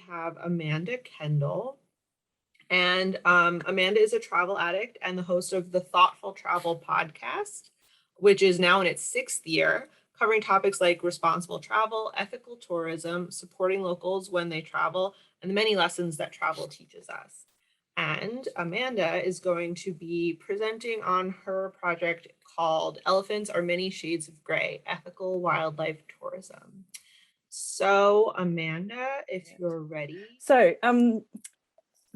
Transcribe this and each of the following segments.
have Amanda Kendle. And Amanda is a travel addict and the host of the Thoughtful Travel podcast, which is now in its sixth year, covering topics like responsible travel, ethical tourism, supporting locals when they travel, and the many lessons that travel teaches us. And Amanda is going to be presenting on her project called Elephants Are Many Shades of Gray, Ethical Wildlife Tourism. So, Amanda, if you're ready. So,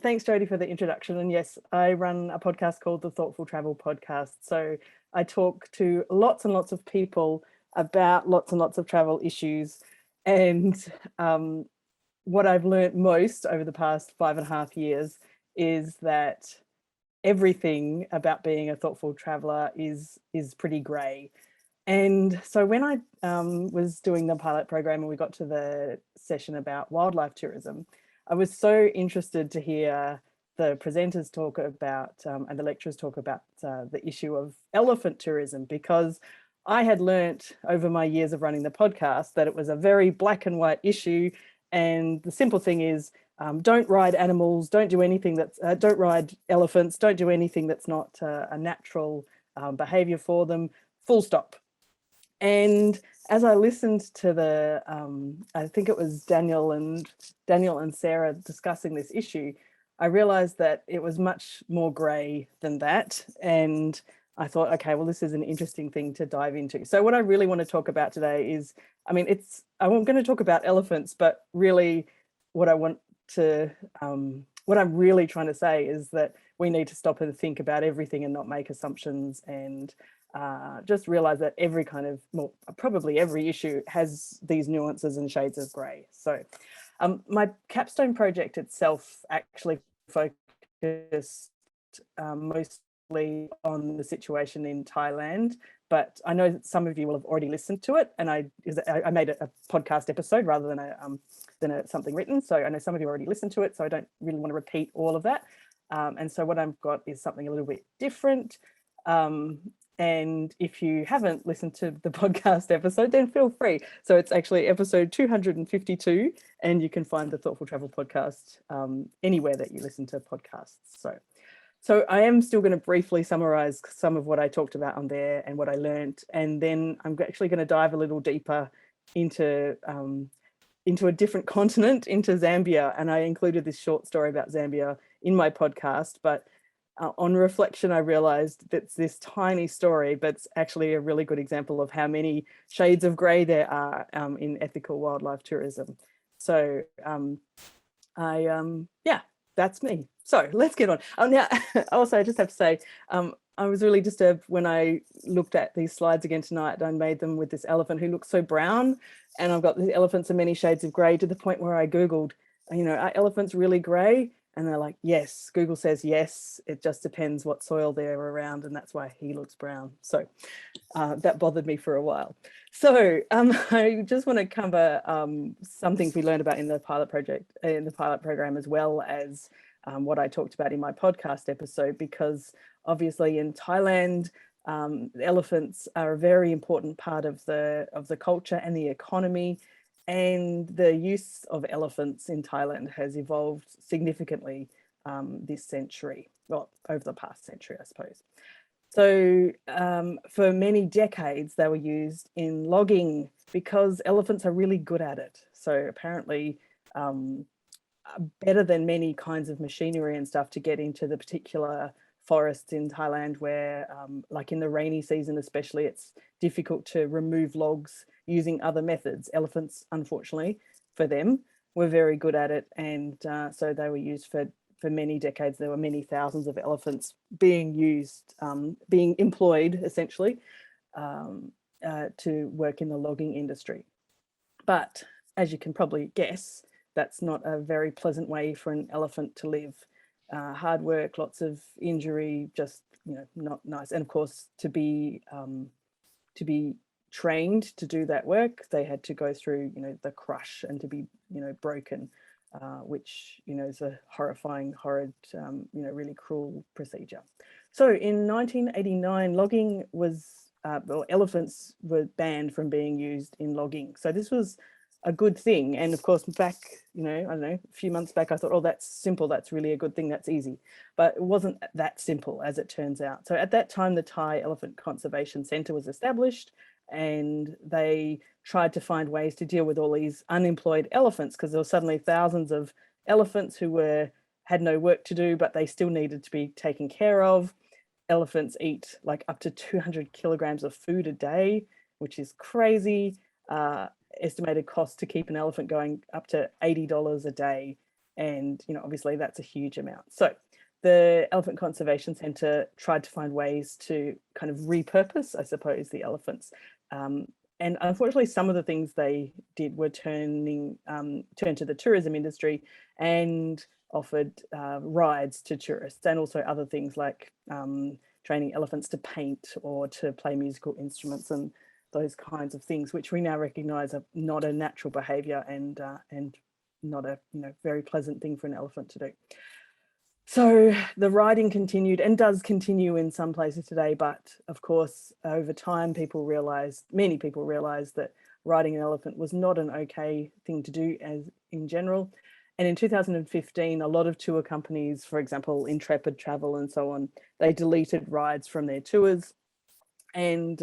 thanks, Jodie, for the introduction. And yes, I run a podcast called the Thoughtful Travel Podcast. So I talk to lots and lots of people about lots and lots of travel issues. And what I've learned most over the past 5.5 years is that everything about being a thoughtful traveler is pretty grey. And so when I was doing the pilot program and we got to the session about wildlife tourism, I was so interested to hear the presenters talk about and the lecturers talk about the issue of elephant tourism, because I had learnt over my years of running the podcast that it was a very black and white issue. And the simple thing is, don't ride animals, don't do anything that's, don't ride elephants, don't do anything that's not a natural behavior for them, full stop. And as I listened to the, I think it was Daniel and Sarah discussing this issue, I realized that it was much more grey than that. And I thought, okay, well, this is an interesting thing to dive into. So what I really want to talk about today is, I mean, I'm going to talk about elephants, but really what I'm really trying to say is that we need to stop and think about everything and not make assumptions, and just realize that every kind of, well, probably every issue has these nuances and shades of grey. So my capstone project itself actually focused mostly on the situation in Thailand, but I know that some of you will have already listened to it, and I made a podcast episode rather than something written. So I know some of you already listened to it, so I don't really want to repeat all of that. And so what I've got is something a little bit different. And if you haven't listened to the podcast episode, then feel free. So it's actually episode 252, and you can find the Thoughtful Travel podcast anywhere that you listen to podcasts. So I am still going to briefly summarize some of what I talked about on there and what I learned. And then I'm actually going to dive a little deeper into a different continent, into Zambia. And I included this short story about Zambia in my podcast, but on reflection, I realized that's this tiny story, but it's actually a really good example of how many shades of grey there are in ethical wildlife tourism. So yeah, that's me. So let's get on. Now, also, I just have to say, I was really disturbed when I looked at these slides again tonight. I made them with this elephant who looks so brown, and I've got the elephants in many shades of grey, to the point where I Googled, are elephants really grey? And they're like, yes, Google says yes, it just depends what soil they're around, and that's why he looks brown. So that bothered me for a while. So I just want to cover some things we learned about in the pilot program, as well as what I talked about in my podcast episode, because obviously in Thailand, elephants are a very important part of the culture and the economy. And the use of elephants in Thailand has evolved significantly this century, well, over the past century, I suppose. So for many decades, they were used in logging because elephants are really good at it. So apparently better than many kinds of machinery and stuff to get into the particular forests in Thailand where, like in the rainy season especially, it's difficult to remove logs using other methods. Elephants, unfortunately for them, were very good at it, and so they were used for many decades. There were many thousands of elephants being used, being employed essentially to work in the logging industry. But as you can probably guess, that's not a very pleasant way for an elephant to live. Hard work, lots of injury, just not nice. And of course, to be trained to do that work, they had to go through the crush and to be broken, which is a horrifying, horrid, really cruel procedure. So in 1989, logging was elephants were banned from being used in logging. So this was a good thing. And of course, back, I don't know, a few months back, I thought, oh, that's simple. That's really a good thing. That's easy. But it wasn't that simple, as it turns out. So at that time, the Thai Elephant Conservation Centre was established, and they tried to find ways to deal with all these unemployed elephants, because there were suddenly thousands of elephants who had no work to do, but they still needed to be taken care of. Elephants eat like up to 200 kilograms of food a day, which is crazy. Estimated cost to keep an elephant going up to $80 a day. And, obviously that's a huge amount. So the Elephant Conservation Centre tried to find ways to kind of repurpose, I suppose, the elephants. And unfortunately, some of the things they did were turn to the tourism industry and offered rides to tourists, and also other things like training elephants to paint or to play musical instruments and those kinds of things, which we now recognise are not a natural behaviour and not a very pleasant thing for an elephant to do. So the riding continued and does continue in some places today, but of course over time many people realised that riding an elephant was not an okay thing to do as in general. And in 2015, a lot of tour companies, for example, Intrepid Travel and so on, they deleted rides from their tours. And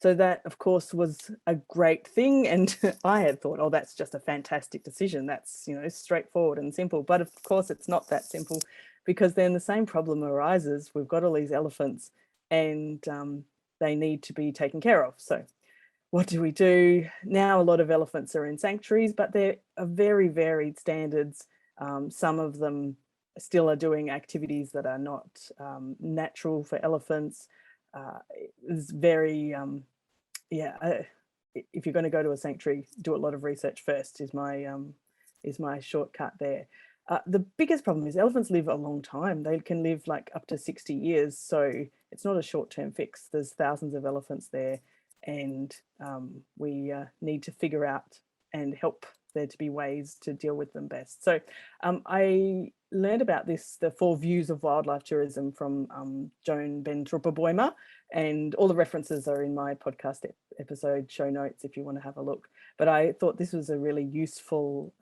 so that, of course, was a great thing. And I had thought, oh, that's just a fantastic decision. That's, straightforward and simple. But of course, it's not that simple, because then the same problem arises. We've got all these elephants and they need to be taken care of. So what do we do? Now, a lot of elephants are in sanctuaries, but there are very varied standards. Some of them still are doing activities that are not natural for elephants. It's very, if you're going to go to a sanctuary, do a lot of research first is my shortcut there. The biggest problem is elephants live a long time. They can live like up to 60 years. So it's not a short-term fix. There's thousands of elephants there, and we need to figure out and help there to be ways to deal with them best. So I learned about the 4 views of wildlife tourism from Joan Ben-Trupa-Boima, and all the references are in my podcast episode show notes if you want to have a look. But I thought this was a really useful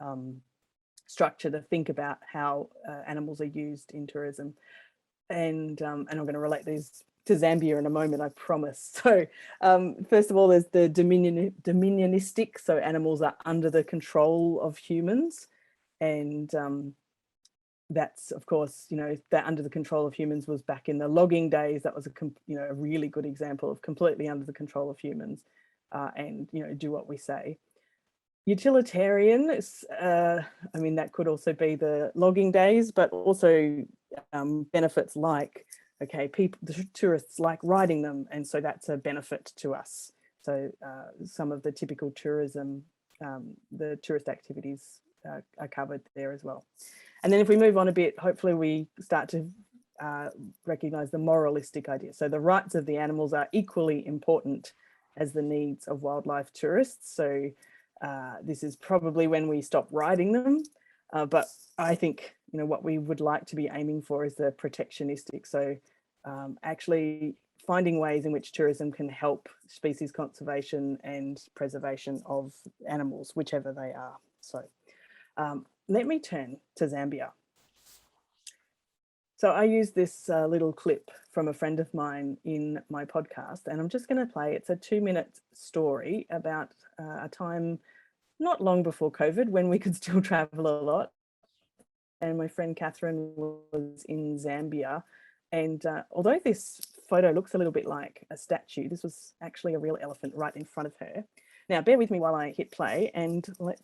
structure to think about how animals are used in tourism. And I'm going to relate these to Zambia in a moment, I promise. So first of all, there's the dominionistic, so animals are under the control of humans. And that's, of course, that under the control of humans was back in the logging days. That was a really good example of completely under the control of humans and, do what we say. Utilitarian, that could also be the logging days, but also benefits like, the tourists like riding them, and so that's a benefit to us. So some of the typical tourism, the tourist activities are covered there as well. And then if we move on a bit, hopefully we start to recognise the moralistic idea. So the rights of the animals are equally important as the needs of wildlife tourists. So this is probably when we stop riding them. But I think, what we would like to be aiming for is the protectionistic. So actually finding ways in which tourism can help species conservation and preservation of animals, whichever they are. So let me turn to Zambia. So I use this little clip from a friend of mine in my podcast, and I'm just going to play. It's a 2-minute story about a time not long before COVID when we could still travel a lot. And my friend Catherine was in Zambia. And although this photo looks a little bit like a statue, this was actually a real elephant right in front of her. Now, bear with me while I hit play, and let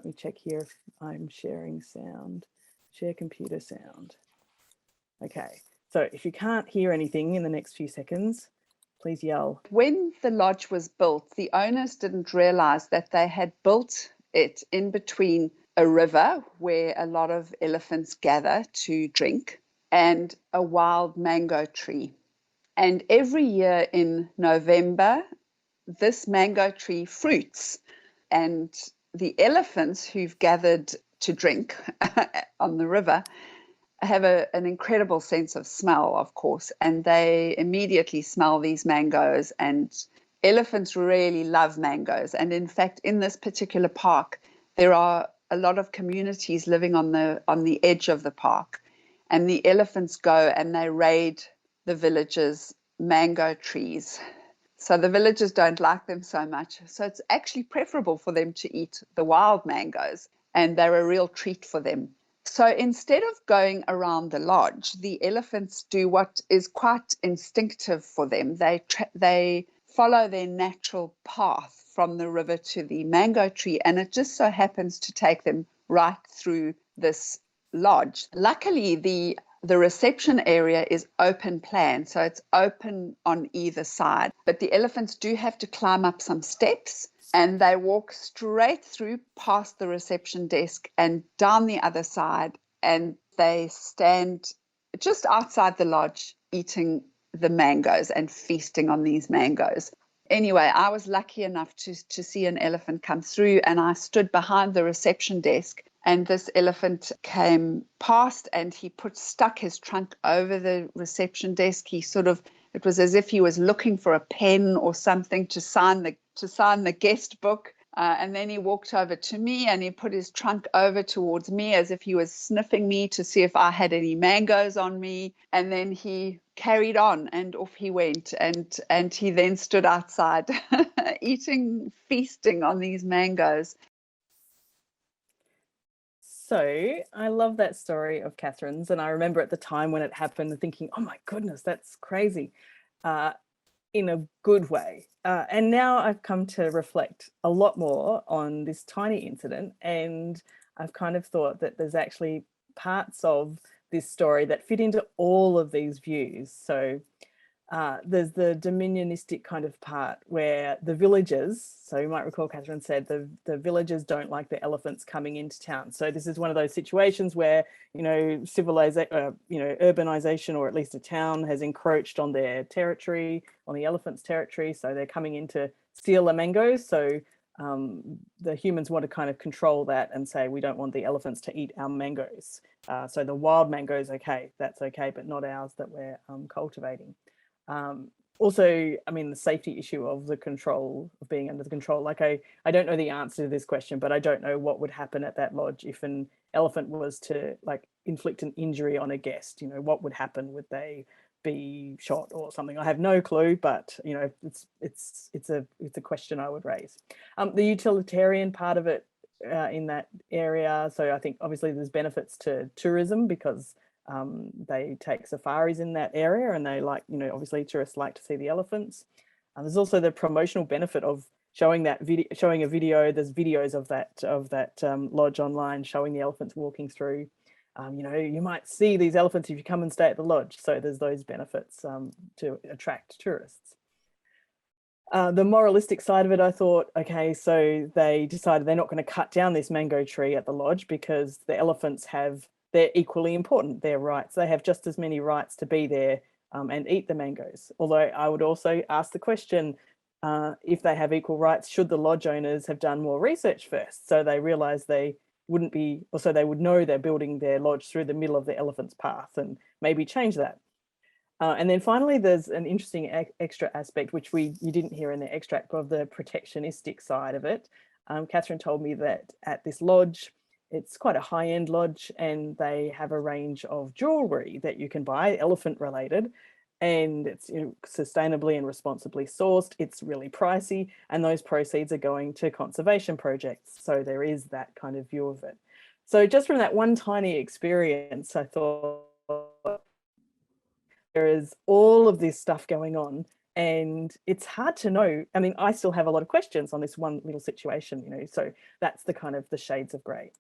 me check here if I'm sharing sound. Share computer sound. Okay, so if you can't hear anything in the next few seconds, please yell. When the lodge was built, the owners didn't realize that they had built it in between a river where a lot of elephants gather to drink and a wild mango tree. And every year in November, this mango tree fruits, and the elephants who've gathered to drink on the river have an incredible sense of smell, of course, and they immediately smell these mangoes and elephants really love mangoes. And in fact, in this particular park, there are a lot of communities living on the edge of the park. And the elephants go and they raid the villagers' mango trees. So the villagers don't like them so much. So it's actually preferable for them to eat the wild mangoes, and they're a real treat for them. So instead of going around the lodge, the elephants do what is quite instinctive for them. They follow their natural path from the river to the mango tree, and it just so happens to take them right through this lodge. Luckily, the reception area is open plan, so it's open on either side. But the elephants do have to climb up some steps, and they walk straight through past the reception desk and down the other side, and they stand just outside the lodge eating the mangoes and feasting on these mangoes. Anyway, I was lucky enough to see an elephant come through, and I stood behind the reception desk, and this elephant came past and he stuck his trunk over the reception desk. It was as if he was looking for a pen or something to sign the guest book. And then he walked over to me and he put his trunk over towards me as if he was sniffing me to see if I had any mangoes on me. And then he carried on and off he went. And he then stood outside feasting on these mangoes. So I love that story of Catherine's. And I remember at the time when it happened thinking, oh my goodness, that's crazy, in a good way. And now I've come to reflect a lot more on this tiny incident. And I've kind of thought that there's actually parts of this story that fit into all of these views. So there's the dominionistic kind of part where the villagers, so you might recall Catherine said the villagers don't like the elephants coming into town. So this is one of those situations where, urbanization, or at least a town, has encroached on their territory, on the elephants' territory. So they're coming in to steal the mangoes. So the humans want to kind of control that and say, we don't want the elephants to eat our mangoes. So the wild mangoes, okay, that's okay, but not ours that we're cultivating. Also, I mean, the safety issue of the control, of being under the control. Like I don't know the answer to this question, but I don't know what would happen at that lodge if an elephant was to inflict an injury on a guest. What would happen? Would they be shot or something? I have no clue, but it's a question I would raise. The utilitarian part of it in that area. So I think obviously there's benefits to tourism because they take safaris in that area, and they obviously tourists like to see the elephants. There's also the promotional benefit of showing a video. There's videos of that lodge online showing the elephants walking through. You might see these elephants if you come and stay at the lodge. So there's those benefits to attract tourists. The moralistic side of it, I thought, okay, so they decided they're not going to cut down this mango tree at the lodge because the elephants they're equally important, their rights. They have just as many rights to be there and eat the mangoes. Although I would also ask the question, if they have equal rights, should the lodge owners have done more research first? So they realize they would know they're building their lodge through the middle of the elephant's path, and maybe change that. And then finally, there's an interesting extra aspect, which you didn't hear in the extract, of the protectionistic side of it. Catherine told me that at this lodge, it's quite a high-end lodge, and they have a range of jewelry that you can buy, elephant related, and it's sustainably and responsibly sourced. It's really pricey, and those proceeds are going to conservation projects. So there is that kind of view of it. So just from that one tiny experience, I thought there is all of this stuff going on, and it's hard to know. I mean, I still have a lot of questions on this one little situation, so that's the kind of the shades of grey.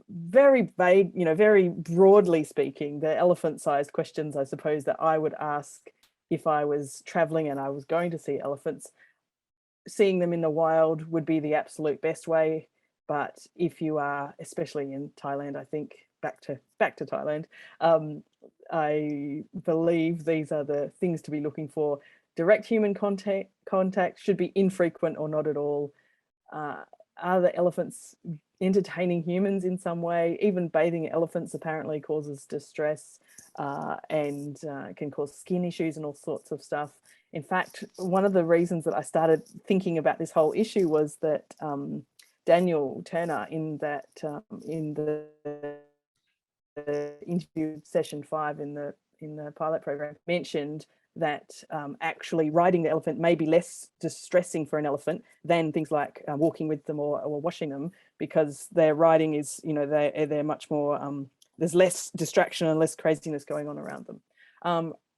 Very vague, very broadly speaking, the elephant-sized questions, I suppose, that I would ask if I was traveling and I was going to see elephants. Seeing them in the wild would be the absolute best way. But if you are, especially in Thailand, I think, back to Thailand, I believe these are the things to be looking for. Direct human contact should be infrequent or not at all. Are the elephants entertaining humans in some way. Even bathing elephants apparently causes distress and can cause skin issues and all sorts of stuff. In fact, one of the reasons that I started thinking about this whole issue was that Daniel Turner in the interview session 5 in the pilot program mentioned that actually riding the elephant may be less distressing for an elephant than things like walking with them or washing them, because their riding is, they're much more, there's less distraction and less craziness going on around them.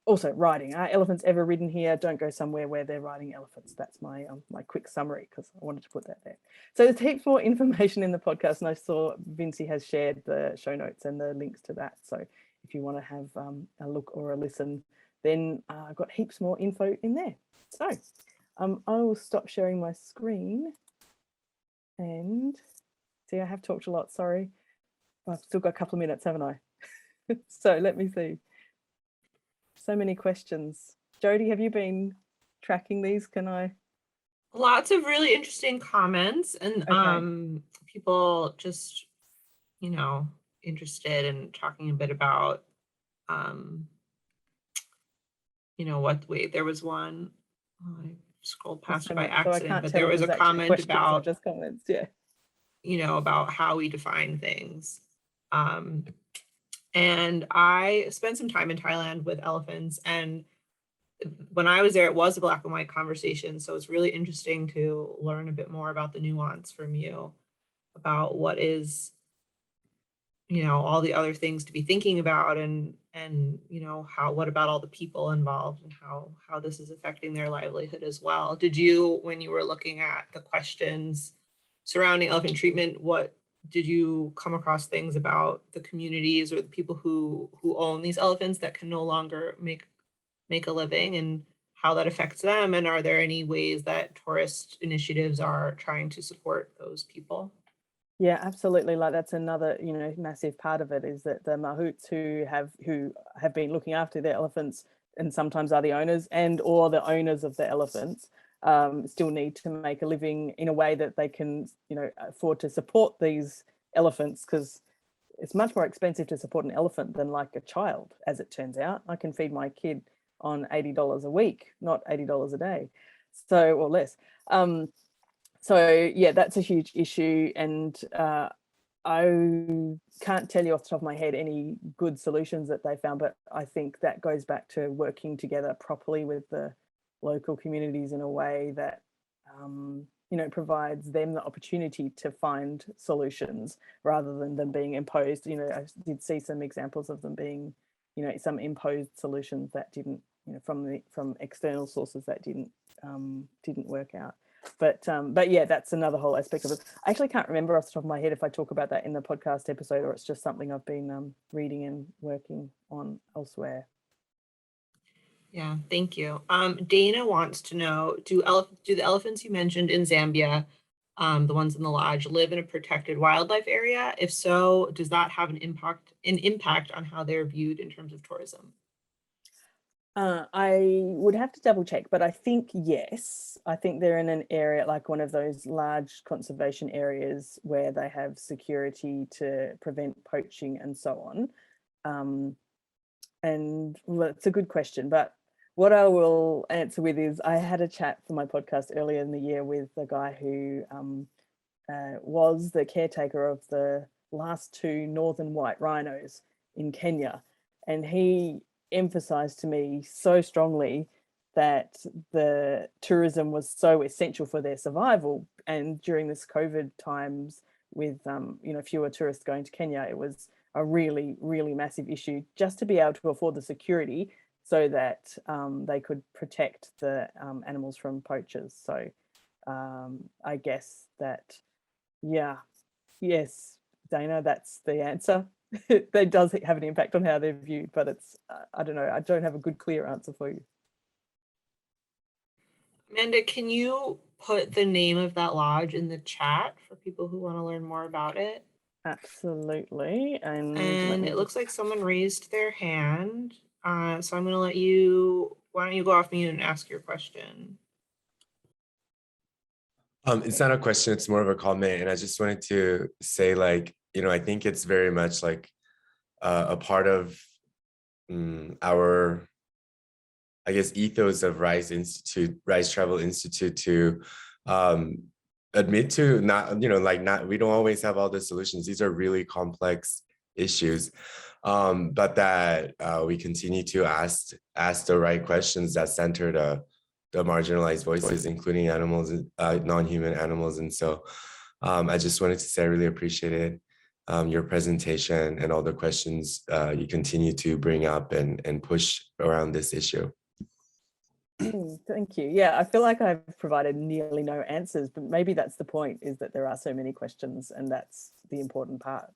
Also, riding. Are elephants ever ridden here? Don't go somewhere where they're riding elephants. That's my my quick summary, because I wanted to put that there. So there's heaps more information in the podcast, and I saw Vincy has shared the show notes and the links to that. So if you want to have a look or a listen, then I've got heaps more info in there. So I will stop sharing my screen and see, I have talked a lot, sorry. I've still got a couple of minutes, haven't I? So let me see. So many questions. Jodie, have you been tracking these? Can I? Lots of really interesting comments, and people just, interested in talking a bit about, there was one, I scrolled past it by accident, but there was a comment about just comments, yeah. About how we define things. And I spent some time in Thailand with elephants, and when I was there, it was a black and white conversation. So it's really interesting to learn a bit more about the nuance from you about what is, all the other things to be thinking about, and what about all the people involved, and how this is affecting their livelihood as well. Did you, when you were looking at the questions surrounding elephant treatment, what did you come across things about the communities or the people who own these elephants that can no longer make a living, and how that affects them? And are there any ways that tourist initiatives are trying to support those people? Yeah, absolutely. Like, that's another, massive part of it, is that the mahouts who have been looking after their elephants, and sometimes are the owners or the owners of the elephants, still need to make a living in a way that they can, afford to support these elephants, because it's much more expensive to support an elephant than like a child, as it turns out. I can feed my kid on $80 a week, not $80 a day, so, or less. So yeah, that's a huge issue, and I can't tell you off the top of my head any good solutions that they found, but I think that goes back to working together properly with the local communities in a way that provides them the opportunity to find solutions rather than them being imposed. I did see some examples of them being, some imposed solutions that didn't, from external sources, that didn't work out. But yeah, that's another whole aspect of it. I actually can't remember off the top of my head if I talk about that in the podcast episode, or it's just something I've been reading and working on elsewhere. Yeah, thank you. Dana wants to know, do the elephants you mentioned in Zambia, the ones in the lodge, live in a protected wildlife area? If so, does that have an impact on how they're viewed in terms of tourism? I would have to double check, but I think yes. I think they're in an area, like one of those large conservation areas where they have security to prevent poaching and so on. And well, it's a good question, but what I will answer with is, I had a chat for my podcast earlier in the year with a guy who was the caretaker of the last 2 northern white rhinos in Kenya, and he emphasized to me so strongly that the tourism was so essential for their survival. And during this COVID times, with fewer tourists going to Kenya, it was a really, really massive issue just to be able to afford the security so that they could protect the animals from poachers. So I guess that, yes, Dana, that's the answer. That does have an impact on how they're viewed, but it's, I don't know, I don't have a good, clear answer for you. Amanda, can you put the name of that lodge in the chat for people who want to learn more about it? Absolutely. And it looks like someone raised their hand. So I'm going to let you, why don't you go off mute and ask your question? It's not a question, it's more of a comment. And I just wanted to say, like, I think it's very much like a part of our, I guess, ethos of Rise Travel Institute to admit to not, we don't always have all the solutions. These are really complex issues. But that we continue to ask the right questions that center the marginalized voices, including animals, non-human animals. And so I just wanted to say I really appreciated your presentation and all the questions you continue to bring up and push around this issue. Thank you. Yeah, I feel like I've provided nearly no answers, but maybe that's the point, is that there are so many questions, and that's the important part.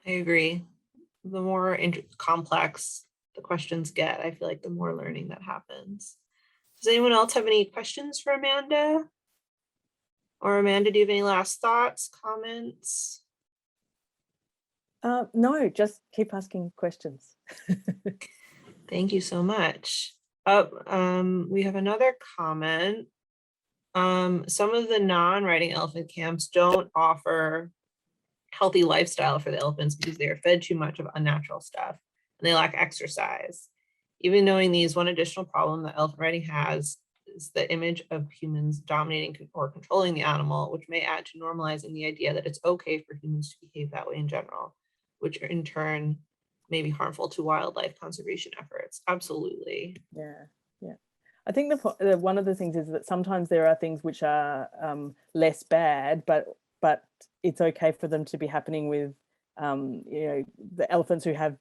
I agree. The more complex the questions get, I feel like the more learning that happens. Does anyone else have any questions for Amanda? Or Amanda, do you have any last thoughts, comments? No, just keep asking questions. Thank you so much. We have another comment. Some of the non-riding elephant camps don't offer healthy lifestyle for the elephants because they are fed too much of unnatural stuff and they lack exercise. Even knowing these, one additional problem that elephant riding has is the image of humans dominating or controlling the animal, which may add to normalizing the idea that it's okay for humans to behave that way in general, which in turn may be harmful to wildlife conservation efforts. Absolutely. Yeah. I think one of the things is that sometimes there are things which are less bad, but it's okay for them to be happening with, the elephants who have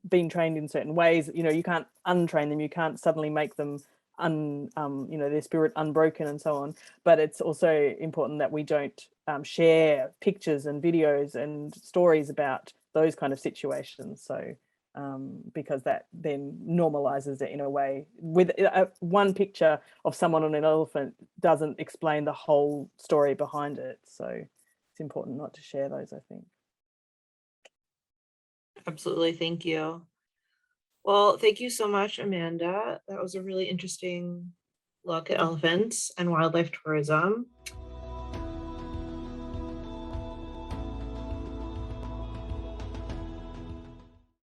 been trained in certain ways. You can't untrain them. You can't suddenly make them their spirit unbroken and so on. But it's also important that we don't share pictures and videos and stories about those kind of situations. So because that then normalizes it in a way. With one picture of someone on an elephant doesn't explain the whole story behind it. So it's important not to share those, I think. Absolutely. Thank you. Well, thank you so much, Amanda. That was a really interesting look at elephants and wildlife tourism.